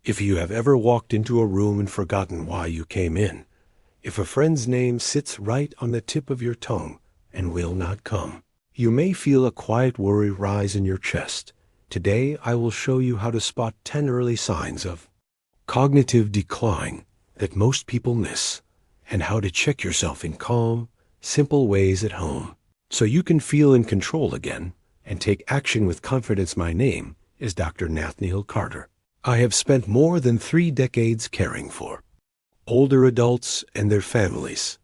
If you have ever walked into a room and forgotten why you came in, if a friend's name sits right on the tip of your tongue and will not come, you may feel a quiet worry rise in your chest. Today, I will show you how to spot 10 early signs of cognitive decline that most people miss, and how to check yourself in calm, simple ways at home, so you can feel in control again and take action with confidence. My name is Dr. Nathnial Carter. I have spent more than 3 decades caring for older adults and their families.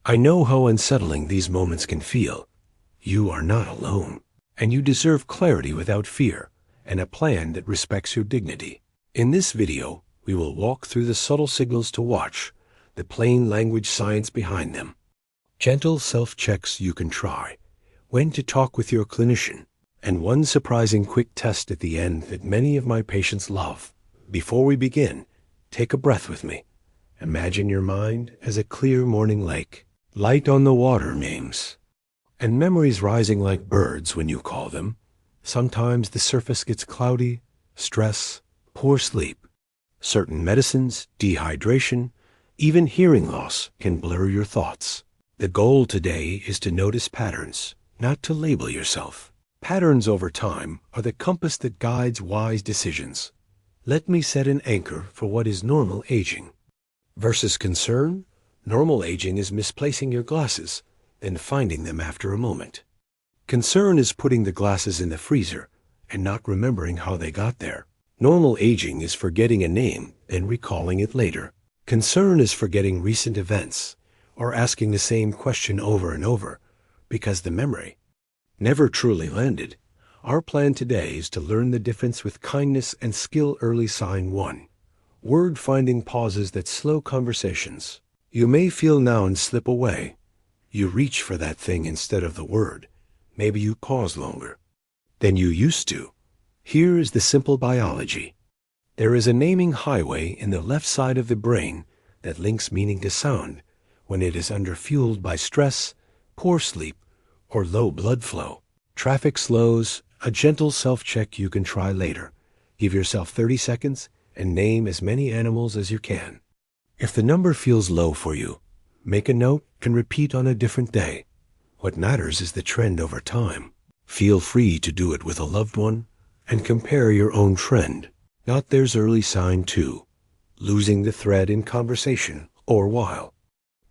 I know how unsettling these moments can feel. You are not alone, and you deserve clarity without fear and a plan that respects your dignity. In this video, we will walk through the subtle signals to watch, the plain language science behind them, gentle self-checks you can try, when to talk with your clinician, and one surprising quick test at the end that many of my patients love. Before we begin, take a breath with me. Imagine your mind as a clear morning lake, light on the water names, and memories rising like birds when you call them. Sometimes the surface gets cloudy, stress, poor sleep. Certain medicines, dehydration, even hearing loss can blur your thoughts. The goal today is to notice patterns, not to label yourself. Patterns over time are the compass that guides wise decisions. Let me set an anchor for what is normal aging. Versus concern, normal aging is misplacing your glasses, then finding them after a moment. Concern is putting the glasses in the freezer and not remembering how they got there. Normal aging is forgetting a name and recalling it later. Concern is forgetting recent events or asking the same question over and over because the memory never truly landed. Our plan today is to learn the difference with kindness and skill. Early sign 1. Word-finding pauses that slow conversations. You may feel nouns slip away. You reach for that thing instead of the word. Maybe you pause longer than you used to. Here is the simple biology. There is a naming highway in the left side of the brain that links meaning to sound when it is underfueled by stress, poor sleep, or low blood flow. Traffic slows, a gentle self-check you can try later. Give yourself 30 seconds and name as many animals as you can. If the number feels low for you, make a note and repeat on a different day. What matters is the trend over time. Feel free to do it with a loved one and compare your own trend, not theirs. Early sign 2. Losing the thread in conversation or while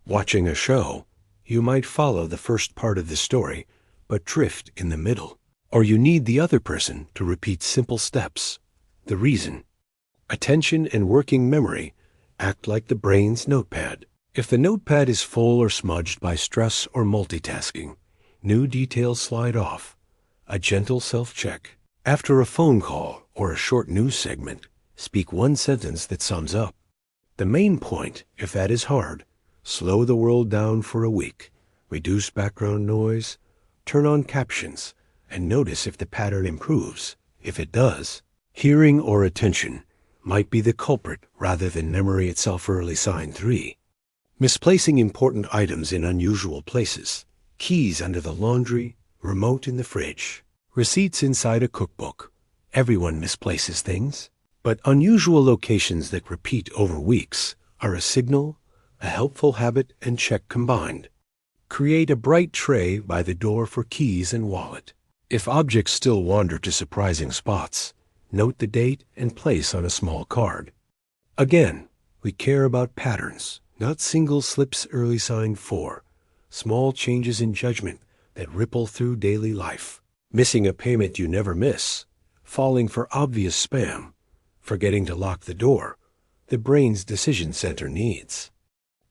watching a show. You might follow the first part of the story, but drift in the middle, or you need the other person to repeat simple steps. The reason: attention and working memory act like the brain's notepad. If the notepad is full or smudged by stress or multitasking, new details slide off. A gentle self-check. After a phone call or a short news segment, speak one sentence that sums up the main point. If that is hard, slow the world down for a week. Reduce background noise, turn on captions, and notice if the pattern improves. If it does, hearing or attention might be the culprit rather than memory itself. Early sign 3. Misplacing important items in unusual places. Keys under the laundry, remote in the fridge, receipts inside a cookbook. Everyone misplaces things, but unusual locations that repeat over weeks are a signal, a helpful habit and check combined. Create a bright tray by the door for keys and wallet. If objects still wander to surprising spots, note the date and place on a small card. Again, we care about patterns, not single slips. Early sign 4. Small changes in judgment that ripple through daily life. Missing a payment you never miss, falling for obvious spam, forgetting to lock the door. The brain's decision center needs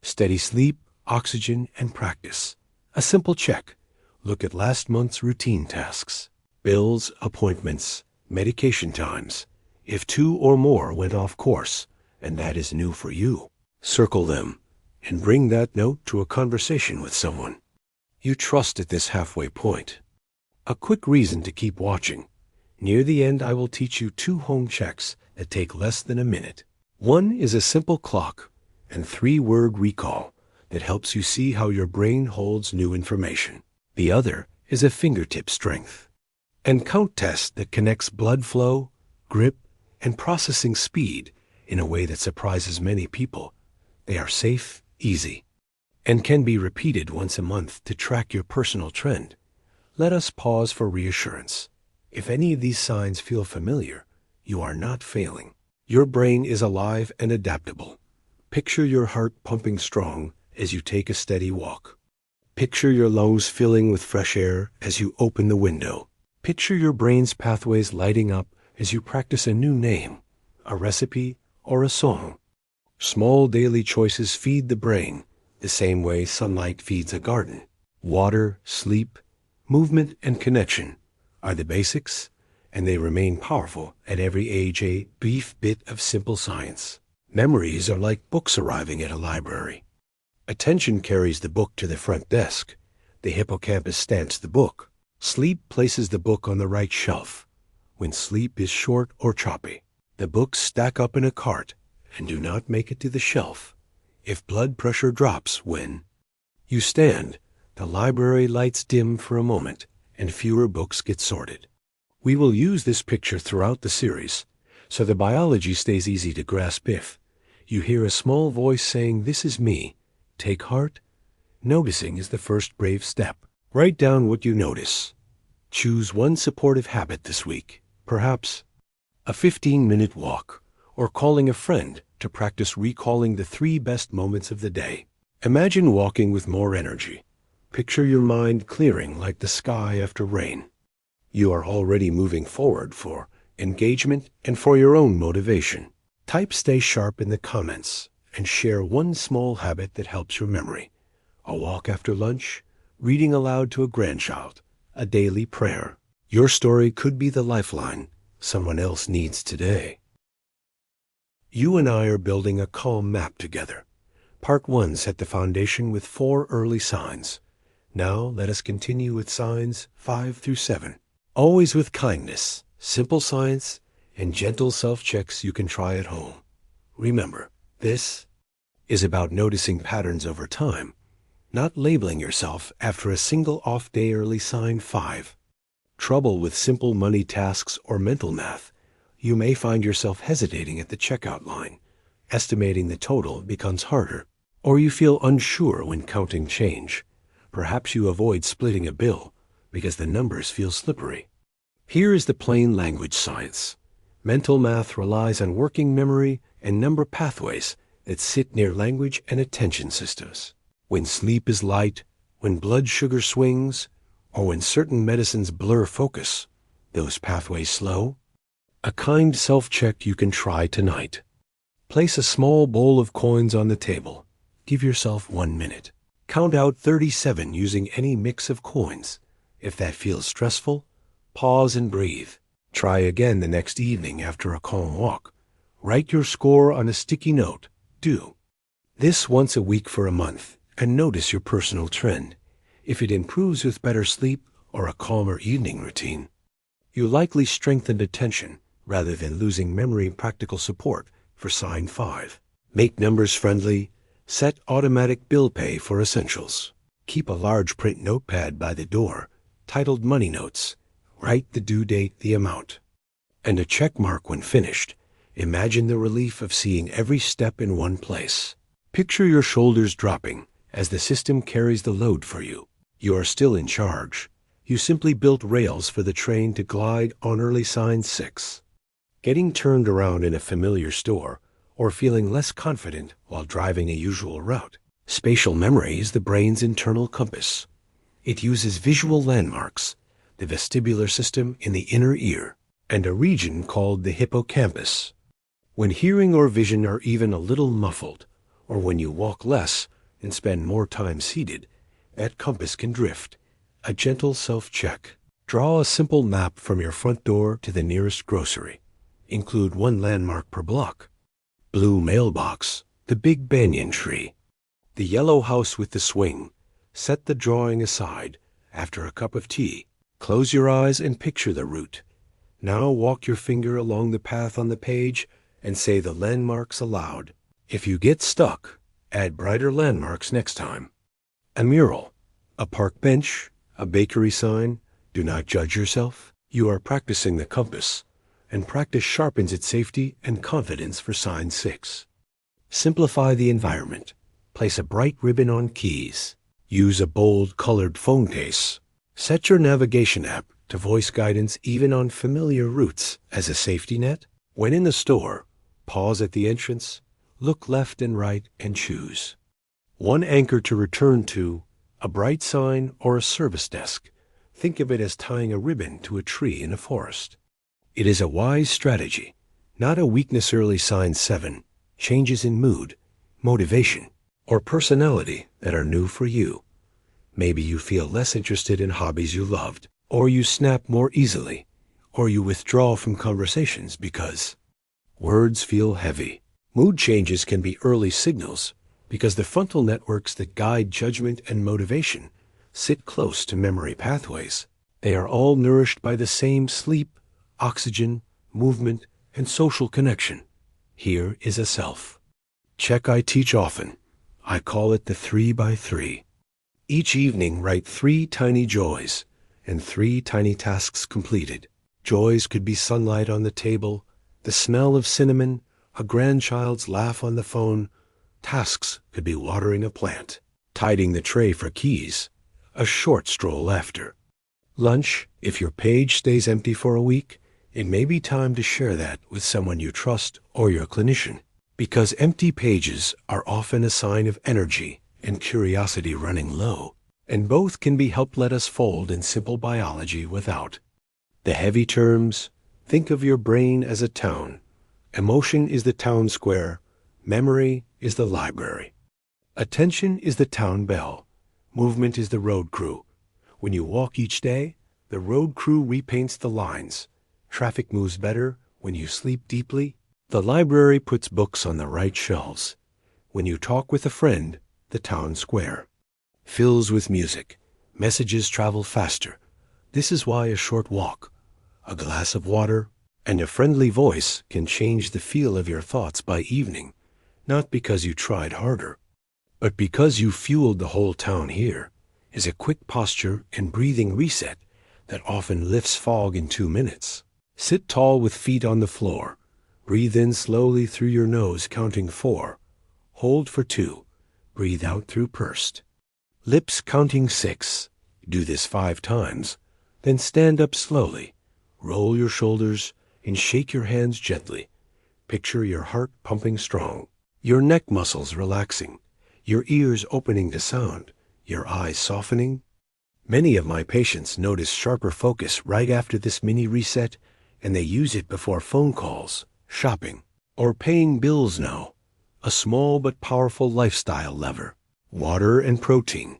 steady sleep, oxygen, and practice. A simple check. Look at last month's routine tasks, bills, appointments, medication times. If 2 or more went off course, and that is new for you, circle them and bring that note to a conversation with someone you trust at this halfway point. A quick reason to keep watching. Near the end, I will teach you 2 home checks that take less than a minute. One is a simple clock and 3-word recall that helps you see how your brain holds new information. The other is a fingertip strength and count test that connects blood flow, grip, and processing speed in a way that surprises many people. They are safe, easy, and can be repeated once a month to track your personal trend. Let us pause for reassurance. If any of these signs feel familiar, you are not failing. Your brain is alive and adaptable. Picture your heart pumping strong as you take a steady walk. Picture your lungs filling with fresh air as you open the window. Picture your brain's pathways lighting up as you practice a new name, a recipe, or a song. Small daily choices feed the brain the same way sunlight feeds a garden. Water, sleep, movement, and connection are the basics, and they remain powerful at every age. A brief bit of simple science. Memories are like books arriving at a library. Attention carries the book to the front desk. The hippocampus stamps the book. Sleep places the book on the right shelf. When sleep is short or choppy, the books stack up in a cart and do not make it to the shelf. If blood pressure drops when you stand, the library lights dim for a moment and fewer books get sorted. We will use this picture throughout the series, so the biology stays easy to grasp. If you hear a small voice saying, "This is me," take heart. Noticing is the first brave step. Write down what you notice. Choose one supportive habit this week, perhaps a 15-minute walk, or calling a friend to practice recalling the 3 best moments of the day. Imagine walking with more energy. Picture your mind clearing like the sky after rain. You are already moving forward for engagement and for your own motivation. Type "Stay Sharp" in the comments and share one small habit that helps your memory. A walk after lunch, reading aloud to a grandchild, a daily prayer. Your story could be the lifeline someone else needs today. You and I are building a calm map together. Part 1 set the foundation with 4 early signs. Now let us continue with signs 5 through 7. Always with kindness, simple science, and gentle self-checks you can try at home. Remember, this is about noticing patterns over time, not labeling yourself after a single off day. Early sign 5. Trouble with simple money tasks or mental math. You may find yourself hesitating at the checkout line. Estimating the total becomes harder, or you feel unsure when counting change. Perhaps you avoid splitting a bill because the numbers feel slippery. Here is the plain language science. Mental math relies on working memory and number pathways that sit near language and attention systems. When sleep is light, when blood sugar swings, or when certain medicines blur focus, those pathways slow. A kind self-check you can try tonight. Place a small bowl of coins on the table. Give yourself 1 minute. Count out 37 using any mix of coins. If that feels stressful, pause and breathe. Try again the next evening after a calm walk. Write your score on a sticky note. Do this once a week for a month and notice your personal trend. If it improves with better sleep or a calmer evening routine, you likely strengthened attention rather than losing memory. Practical support for sign 5. Make numbers friendly. Set automatic bill pay for essentials. Keep a large print notepad by the door titled Money Notes. Write the due date, the amount, and a check mark when finished. Imagine the relief of seeing every step in one place. Picture your shoulders dropping as the system carries the load for you. You are still in charge. You simply built rails for the train to glide on. Early sign 6. Getting turned around in a familiar store or feeling less confident while driving a usual route. Spatial memory is the brain's internal compass. It uses visual landmarks, the vestibular system in the inner ear, and a region called the hippocampus. When hearing or vision are even a little muffled, or when you walk less and spend more time seated, that compass can drift. A gentle self-check. Draw a simple map from your front door to the nearest grocery. Include 1 landmark per block. Blue mailbox, the big banyan tree, the yellow house with the swing. Set the drawing aside. After a cup of tea, close your eyes and picture the route. Now walk your finger along the path on the page and say the landmarks aloud. If you get stuck, add brighter landmarks next time. A mural, a park bench, a bakery sign. Do not judge yourself. You are practicing the compass, and practice sharpens its safety and confidence for sign 6. Simplify the environment. Place a bright ribbon on keys. Use a bold, colored phone case. Set your navigation app to voice guidance even on familiar routes as a safety net. When in the store, pause at the entrance, look left and right, and choose one anchor to return to, a bright sign or a service desk. Think of it as tying a ribbon to a tree in a forest. It is a wise strategy, not a weakness. Early sign 7, changes in mood, motivation, or personality that are new for you. Maybe you feel less interested in hobbies you loved, or you snap more easily, or you withdraw from conversations because words feel heavy. Mood changes can be early signals because the frontal networks that guide judgment and motivation sit close to memory pathways. They are all nourished by the same sleep, oxygen, movement, and social connection. Here is a self check I teach often. I call it the 3x3. Each evening write 3 tiny joys and 3 tiny tasks completed. Joys could be sunlight on the table, the smell of cinnamon, a grandchild's laugh on the phone. Tasks could be watering a plant, tidying the tray for keys, a short stroll after lunch. If your page stays empty for a week, it may be time to share that with someone you trust or your clinician, because empty pages are often a sign of energy and curiosity running low, and both can be helped. Let us fold in simple biology without the heavy terms. Think of your brain as a town. Emotion is the town square. Memory is the library. Attention is the town bell. Movement is the road crew. When you walk each day, the road crew repaints the lines. Traffic moves better when you sleep deeply. The library puts books on the right shelves. When you talk with a friend, the town square fills with music. Messages travel faster. This is why a short walk, a glass of water, and a friendly voice can change the feel of your thoughts by evening, not because you tried harder, but because you fueled the whole town. Here is a quick posture and breathing reset that often lifts fog in 2 minutes. Sit tall with feet on the floor. Breathe in slowly through your nose, counting 4. Hold for 2. Breathe out through pursed lips, counting 6. Do this 5 times. Then stand up slowly. Roll your shoulders and shake your hands gently. Picture your heart pumping strong, your neck muscles relaxing, your ears opening to sound, your eyes softening. Many of my patients notice sharper focus right after this mini reset, and they use it before phone calls, shopping, or paying bills now. A small but powerful lifestyle lever. Water and protein.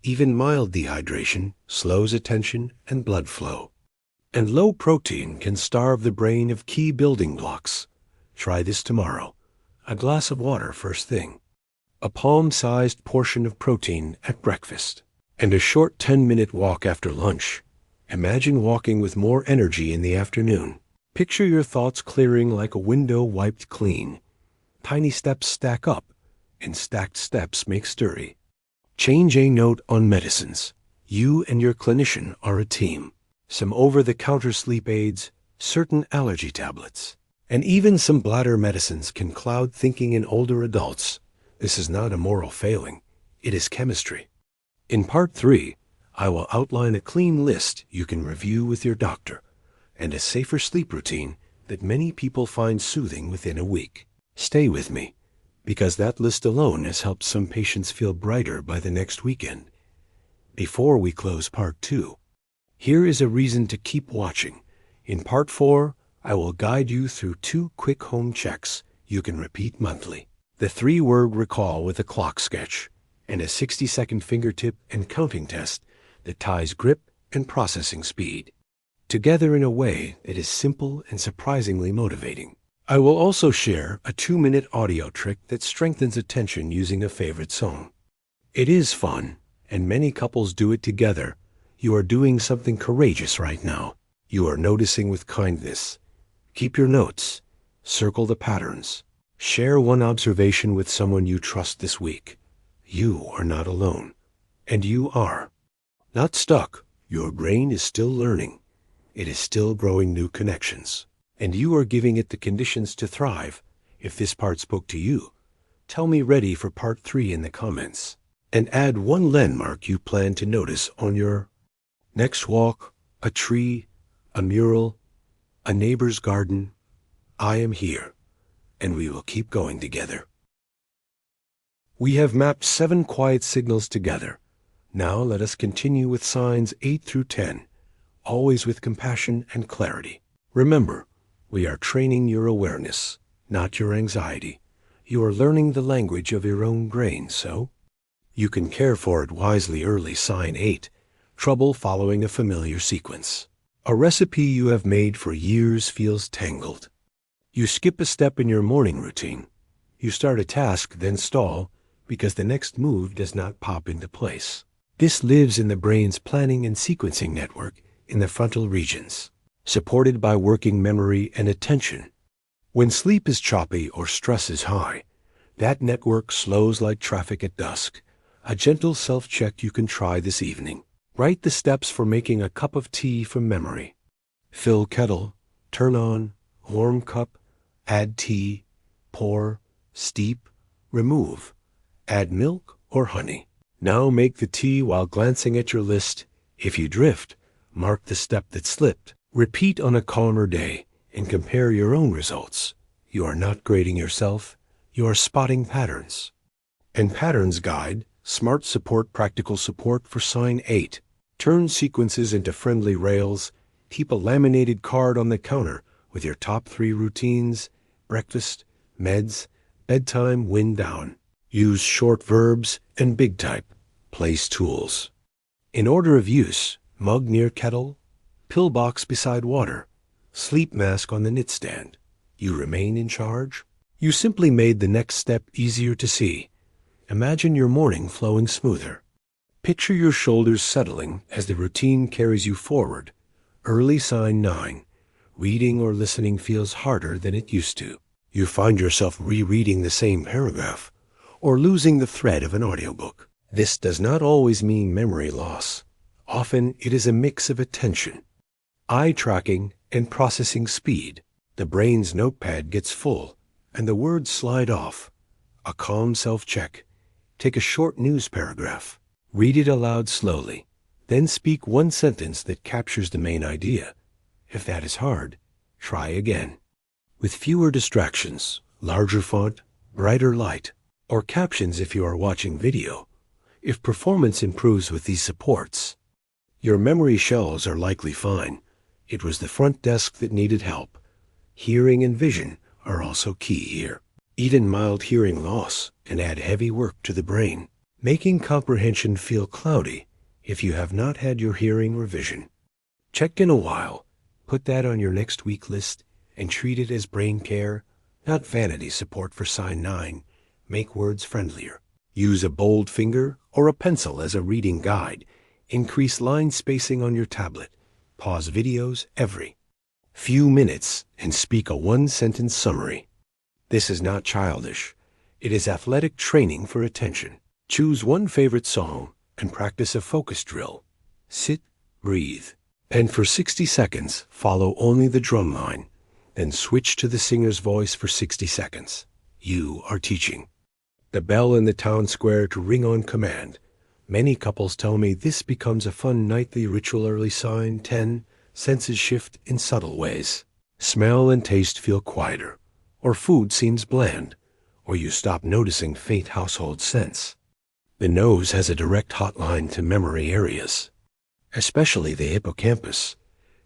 Even mild dehydration slows attention and blood flow. And low protein can starve the brain of key building blocks. Try this tomorrow. A glass of water first thing. A palm-sized portion of protein at breakfast. And a short 10-minute walk after lunch. Imagine walking with more energy in the afternoon. Picture your thoughts clearing like a window wiped clean. Tiny steps stack up, and stacked steps make sturdy. Change a note on medicines. You and your clinician are a team. Some over-the-counter sleep aids, certain allergy tablets, and even some bladder medicines can cloud thinking in older adults. This is not a moral failing. It is chemistry. In Part 3, I will outline a clean list you can review with your doctor, and a safer sleep routine that many people find soothing within a week. Stay with me, because that list alone has helped some patients feel brighter by the next weekend. Before we close Part 2, here is a reason to keep watching. In Part 4, I will guide you through 2 quick home checks you can repeat monthly. The 3-word recall with a clock sketch, and a 60-second fingertip and counting test that ties grip and processing speed together in a way that is simple and surprisingly motivating. I will also share a 2-minute audio trick that strengthens attention using a favorite song. It is fun, and many couples do it together. You are doing something courageous right now. You are noticing with kindness. Keep your notes. Circle the patterns. Share one observation with someone you trust this week. You are not alone. And you are not stuck. Your brain is still learning. It is still growing new connections. and you are giving it the conditions to thrive. If this part spoke to you, tell me ready for part 3 in the comments. And add one landmark you plan to notice on your next walk, a tree, a mural, a neighbor's garden. I am here, and we will keep going together. We have mapped 7 quiet signals together. Now let us continue with signs 8 through 10, always with compassion and clarity. Remember, we are training your awareness, not your anxiety. You are learning the language of your own brain, so you can care for it wisely. Early sign 8, trouble following a familiar sequence. A recipe you have made for years feels tangled. You skip a step in your morning routine. You start a task, then stall, because the next move does not pop into place. This lives in the brain's planning and sequencing network in the frontal regions, supported by working memory and attention. When sleep is choppy or stress is high, that network slows like traffic at dusk. A gentle self-check you can try this evening. Write the steps for making a cup of tea from memory. Fill kettle, turn on, warm cup, add tea, pour, steep, remove, add milk or honey. Now make the tea while glancing at your list. If you drift, mark the step that slipped. Repeat on a calmer day and compare your own results. You are not grading yourself, you are spotting patterns. And Patterns Guide, Smart Support Practical Support for Sign 8. Turn sequences into friendly rails. Keep a laminated card on the counter with your top 3 routines: breakfast, meds, bedtime, wind down. Use short verbs and big type. Place tools. In order of use: mug near kettle, pill box beside water, sleep mask on the knitstand. You remain in charge. You simply made the next step easier to see. Imagine your morning flowing smoother. Picture your shoulders settling as the routine carries you forward. Early sign 9. Reading or listening feels harder than it used to. You find yourself rereading the same paragraph or losing the thread of an audiobook. This does not always mean memory loss. Often it is a mix of attention, eye tracking, and processing speed. The brain's notepad gets full and the words slide off. A calm self-check. Take a short news paragraph. Read it aloud slowly. Then speak one sentence that captures the main idea. If that is hard, try again. With fewer distractions, larger font, brighter light, or captions if you are watching video. If performance improves with these supports, your memory shells are likely fine. It was the front desk that needed help. Hearing and vision are also key here. Even mild hearing loss can add heavy work to the brain, making comprehension feel cloudy if you have not had your hearing revision. Check in a while. Put that on your next week list and treat it as brain care, not vanity support for sign 9. Make words friendlier. Use a bold finger or a pencil as a reading guide. Increase line spacing on your tablet. Pause videos every few minutes and speak a 1-sentence summary. This is not childish. It is athletic training for attention. Choose one favorite song and practice a focus drill. Sit, breathe, and for 60 seconds, follow only the drum line. Then switch to the singer's voice for 60 seconds. You are teaching. The bell in the town square to ring on command. Many couples tell me this becomes a fun nightly ritual. Early sign 10. Senses shift in subtle ways. Smell and taste feel quieter, or food seems bland, or you stop noticing faint household scents. The nose has a direct hotline to memory areas, especially the hippocampus.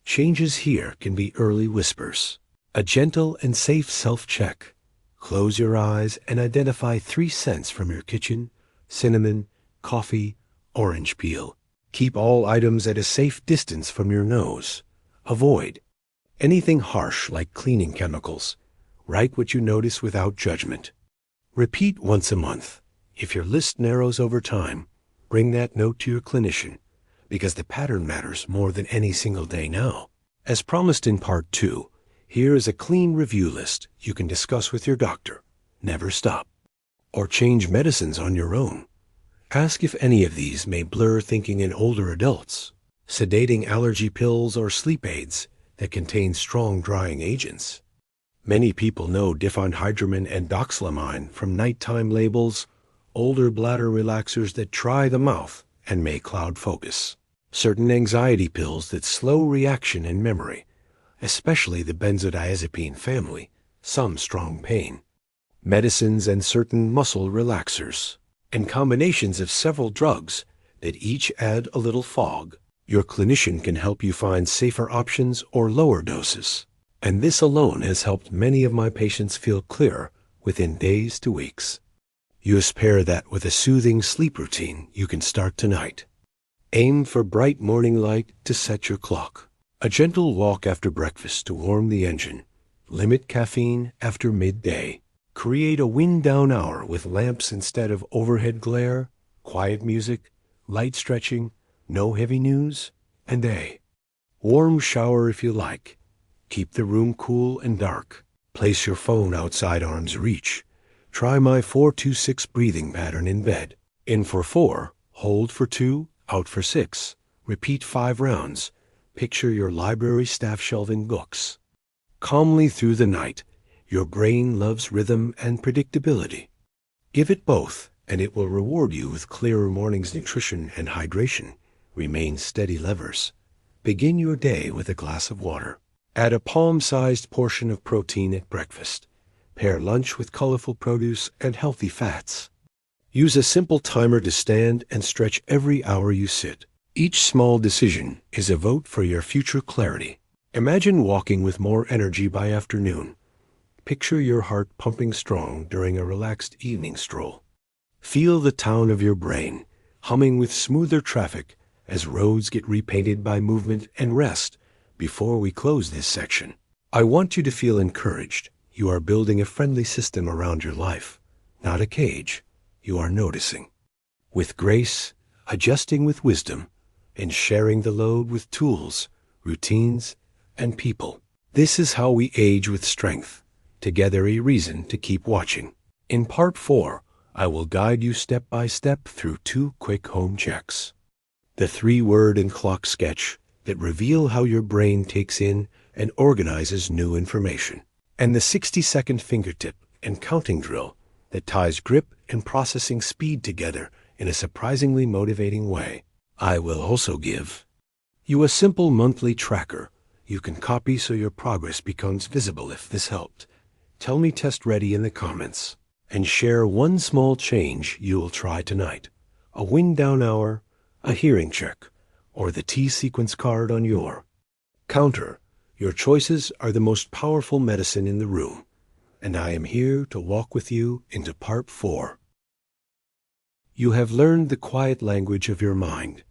Changes here can be early whispers. A gentle and safe self-check. Close your eyes and identify 3 scents from your kitchen: cinnamon, coffee, orange peel. Keep all items at a safe distance from your nose. Avoid anything harsh like cleaning chemicals. Write what you notice without judgment. Repeat once a month. If your list narrows over time, bring that note to your clinician, because the pattern matters more than any single day now. As promised in part 2, here is a clean review list you can discuss with your doctor. Never stop. Or change medicines on your own. Ask if any of these may blur thinking in older adults. Sedating allergy pills or sleep aids that contain strong drying agents. Many people know diphenhydramine and doxylamine from nighttime labels, older bladder relaxers that dry the mouth and may cloud focus, certain anxiety pills that slow reaction and memory, especially the benzodiazepine family, some strong pain, medicines and certain muscle relaxers, and combinations of several drugs that each add a little fog. Your clinician can help you find safer options or lower doses. And this alone has helped many of my patients feel clearer within days to weeks. You pair that with a soothing sleep routine you can start tonight. Aim for bright morning light to set your clock. A gentle walk after breakfast to warm the engine. Limit caffeine after midday. Create a wind-down hour with lamps instead of overhead glare, quiet music, light stretching, no heavy news, and warm shower if you like. Keep the room cool and dark. Place your phone outside arm's reach. Try my 4-2-6 breathing pattern in bed. In for 4, hold for 2, out for 6. Repeat 5 rounds. Picture your library staff shelving books. Calmly through the night. Your brain loves rhythm and predictability. Give it both, and it will reward you with clearer mornings nutrition and hydration. Remain steady levers. Begin your day with a glass of water. Add a palm-sized portion of protein at breakfast. Pair lunch with colorful produce and healthy fats. Use a simple timer to stand and stretch every hour you sit. Each small decision is a vote for your future clarity. Imagine walking with more energy by afternoon. Picture your heart pumping strong during a relaxed evening stroll. Feel the town of your brain humming with smoother traffic as roads get repainted by movement and rest. Before we close this section, I want you to feel encouraged. You are building a friendly system around your life, not a cage. You are noticing with grace, adjusting with wisdom, and sharing the load with tools, routines, and people. This is how we age with strength. Together a reason to keep watching. In part 4, I will guide you step by step through 2 quick home checks. The 3-word and clock sketch that reveal how your brain takes in and organizes new information, and the 60-second fingertip and counting drill that ties grip and processing speed together in a surprisingly motivating way. I will also give you a simple monthly tracker you can copy so your progress becomes visible. If this helped, tell me test ready in the comments, and share one small change you will try tonight. A wind down hour, a hearing check, or the T-sequence card on your counter. Your choices are the most powerful medicine in the room, and I am here to walk with you into part 4. You have learned the quiet language of your mind.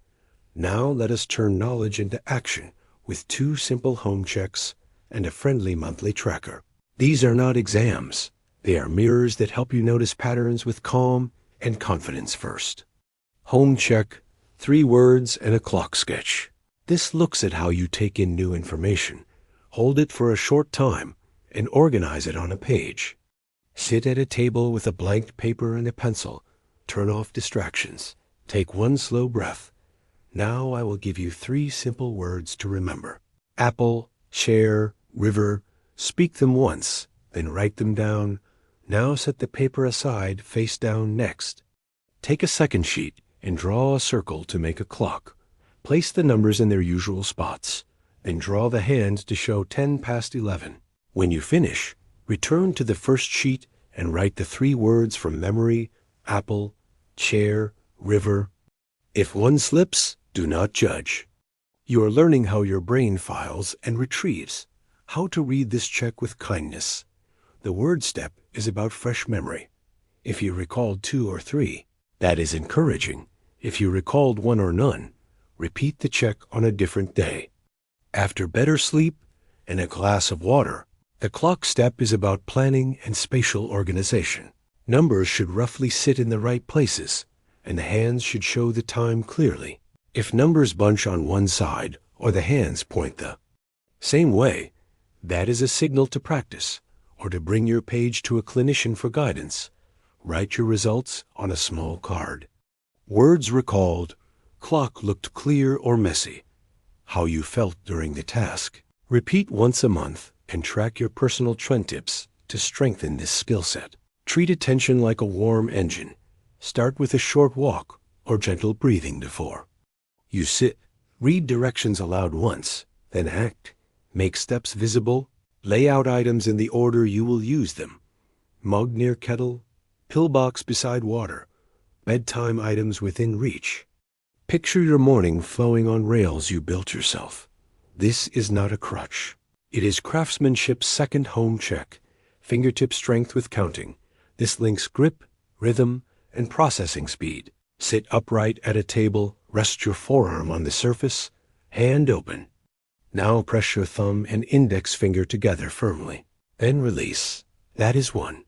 Now let us turn knowledge into action with 2 simple home checks and a friendly monthly tracker. These are not exams. They are mirrors that help you notice patterns with calm and confidence first. Home check, 3 words and a clock sketch. This looks at how you take in new information. Hold it for a short time and organize it on a page. Sit at a table with a blank paper and a pencil. Turn off distractions. Take 1 slow breath. Now I will give you 3 simple words to remember. Apple, chair, river. Speak them once, then write them down. Now set the paper aside, face down next. Take a second sheet and draw a circle to make a clock. Place the numbers in their usual spots. Then draw the hands to show 10 past 11. When you finish, return to the first sheet and write the 3 words from memory: apple, chair, river. If one slips, do not judge. You are learning how your brain files and retrieves. How to read this check with kindness. The word step is about fresh memory. If you recalled 2 or 3, that is encouraging. If you recalled 1 or none, repeat the check on a different day. After better sleep and a glass of water, the clock step is about planning and spatial organization. Numbers should roughly sit in the right places, and the hands should show the time clearly. If numbers bunch on one side or the hands point the same way, that is a signal to practice or to bring your page to a clinician for guidance. Write your results on a small card. Words recalled: clock looked clear or messy. How you felt during the task. Repeat once a month and track your personal trend tips to strengthen this skill set. Treat attention like a warm engine. Start with a short walk or gentle breathing before. You sit, read directions aloud once, then act. Make steps visible. Lay out items in the order you will use them. Mug near kettle, pillbox beside water, bedtime items within reach. Picture your morning flowing on rails you built yourself. This is not a crutch. It is craftsmanship's second home check. Fingertip strength with counting. This links grip, rhythm, and processing speed. Sit upright at a table, rest your forearm on the surface, hand open. Now press your thumb and index finger together firmly. Then release. That is 1.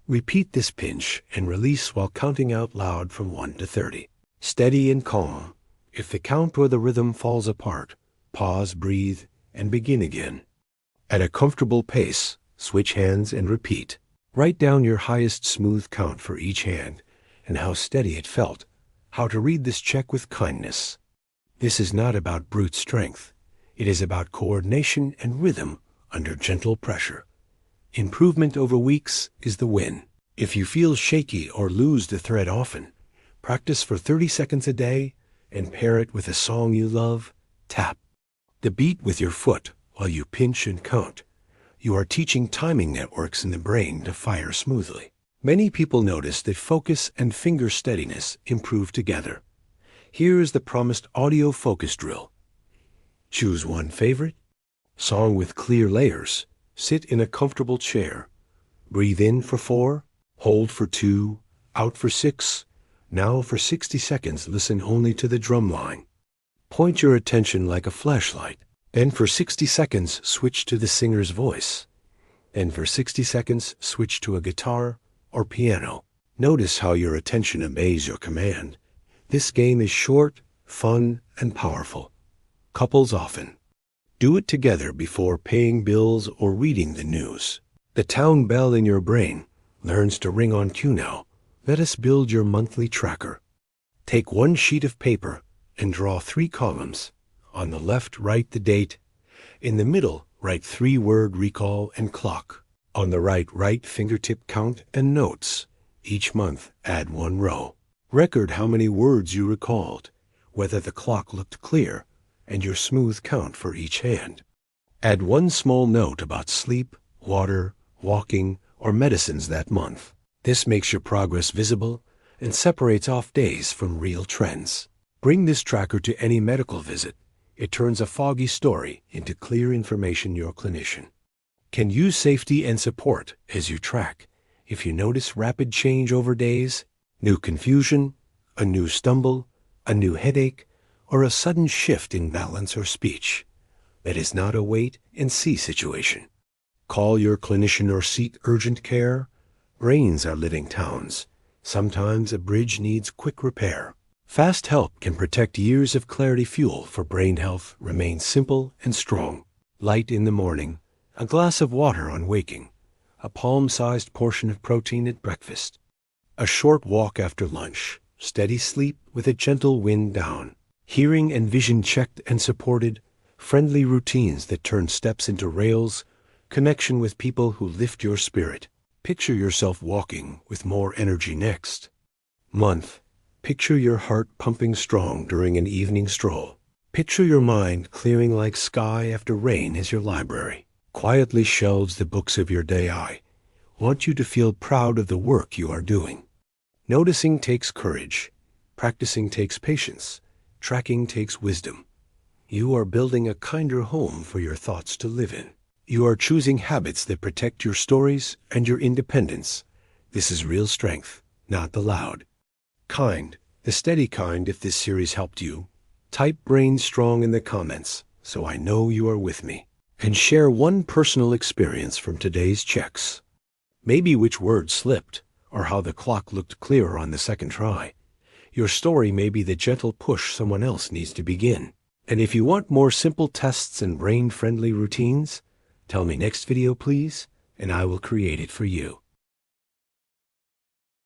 Repeat this pinch and release while counting out loud from 1 to 30. Steady and calm. If the count or the rhythm falls apart, pause, breathe, and begin again. At a comfortable pace, switch hands and repeat. Write down your highest smooth count for each hand and how steady it felt. How to read this check with kindness. This is not about brute strength. It is about coordination and rhythm under gentle pressure. Improvement over weeks is the win. If you feel shaky or lose the thread often, practice for 30 seconds a day and pair it with a song you love. Tap the beat with your foot while you pinch and count. You are teaching timing networks in the brain to fire smoothly. Many people notice that focus and finger steadiness improve together. Here is the promised audio focus drill. Choose one favorite. Song with clear layers. Sit in a comfortable chair. Breathe in for 4, hold for 2, out for 6. Now for 60 seconds, listen only to the drum line. Point your attention like a flashlight. Then for 60 seconds, switch to the singer's voice. Then for 60 seconds, switch to a guitar or piano. Notice how your attention obeys your command. This game is short, fun, and powerful. Couples often do it together before paying bills or reading the news. The town bell in your brain learns to ring on cue now. Let us build your monthly tracker. Take one sheet of paper and draw 3 columns. On the left, write the date. In the middle, write 3-word recall and clock. On the right, write fingertip count and notes. Each month, add 1 row. Record how many words you recalled, whether the clock looked clear, and your smooth count for each hand. Add 1 small note about sleep, water, walking, or medicines that month. This makes your progress visible and separates off days from real trends. Bring this tracker to any medical visit. It turns a foggy story into clear information your clinician can use safety and support as you track. If you notice rapid change over days, new confusion, a new stumble, a new headache, or a sudden shift in balance or speech, that is not a wait and see situation. Call your clinician or seek urgent care. Brains are living towns. Sometimes a bridge needs quick repair. Fast help can protect years of clarity. Fuel for brain health remains simple and strong. Light in the morning, a glass of water on waking, a palm-sized portion of protein at breakfast, a short walk after lunch, steady sleep with a gentle wind down, hearing and vision checked and supported, friendly routines that turn steps into rails, connection with people who lift your spirit. Picture yourself walking with more energy next month. Picture your heart pumping strong during an evening stroll. Picture your mind clearing like sky after rain as your library quietly shelves the books of your day. I want you to feel proud of the work you are doing. Noticing takes courage. Practicing takes patience. Tracking takes wisdom. You are building a kinder home for your thoughts to live in. You are choosing habits that protect your stories and your independence. This is real strength, not the loud kind, the steady kind. If this series helped you, type brain strong in the comments so I know you are with me. And share one personal experience from today's checks. Maybe which word slipped, or how the clock looked clearer on the second try. Your story may be the gentle push someone else needs to begin. And if you want more simple tests and brain-friendly routines, tell me next video please, and I will create it for you.